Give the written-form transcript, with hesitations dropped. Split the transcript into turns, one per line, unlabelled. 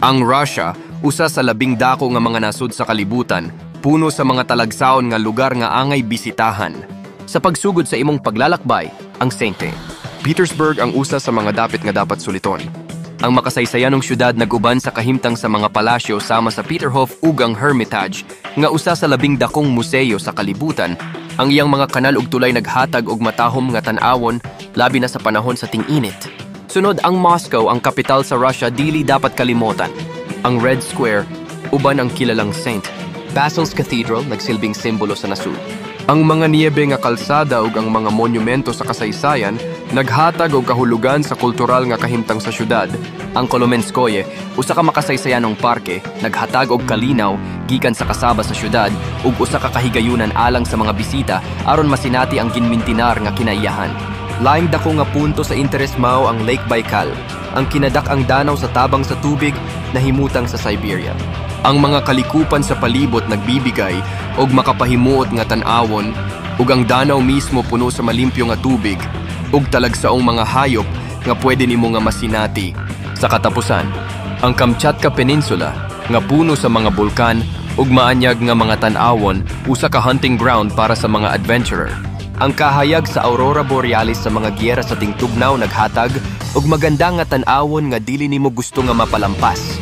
Ang Russia, usa sa labing dako nga mga nasud sa kalibutan, puno sa mga talagsaon nga lugar nga angay bisitahan. Sa pagsugod sa imong paglalakbay, ang St. Petersburg ang usa sa mga dapit nga dapat suliton. Ang makasaysayanong syudad naguban sa kahimtang sa mga palasyo sama sa Peterhof ug ang Hermitage, nga usa sa labing dakong museo sa kalibutan. Ang iyang mga kanal ug tulay naghatag og matahom nga tan-awon, labi na sa panahon sa ting-init. Sunod ang Moscow, ang kapital sa Russia, dili dapat kalimutan. Ang Red Square, uban ang kilalang St. Basil's Cathedral, nagsilbing simbolo sa nasud. Ang mga niyebe nga kalsada ug ang mga monumento sa kasaysayan naghatag og kahulugan sa kultural nga kahimtang sa syudad. Ang Kolomenskoye, usa ka makasaysayanong parke, naghatag og kalinaw gikan sa kasaba sa syudad ug usa ka kahigayunan alang sa mga bisita aron masinati ang ginmintinar nga kinaiyahan. Laing dako nga punto sa interes mao ang Lake Baikal, ang kinadak-ang danaw sa tabang sa tubig na himutang sa Siberia. Ang mga kalikupan sa palibot nagbibigay og makapahimuot nga tan-awon ug ang danaw mismo puno sa malimpyo nga tubig ug talagsaong mga hayop nga pwede nimo nga masinati. Sa katapusan, ang Kamchatka Peninsula nga puno sa mga bulkan ug maanyag nga mga tan-awon, usa ka hunting ground para sa mga adventurer. Ang kahayag sa Aurora Borealis sa mga giyera sa tingtugnaw naghatag og maganda nga tan-awon nga dili nimo gusto nga mapalampas.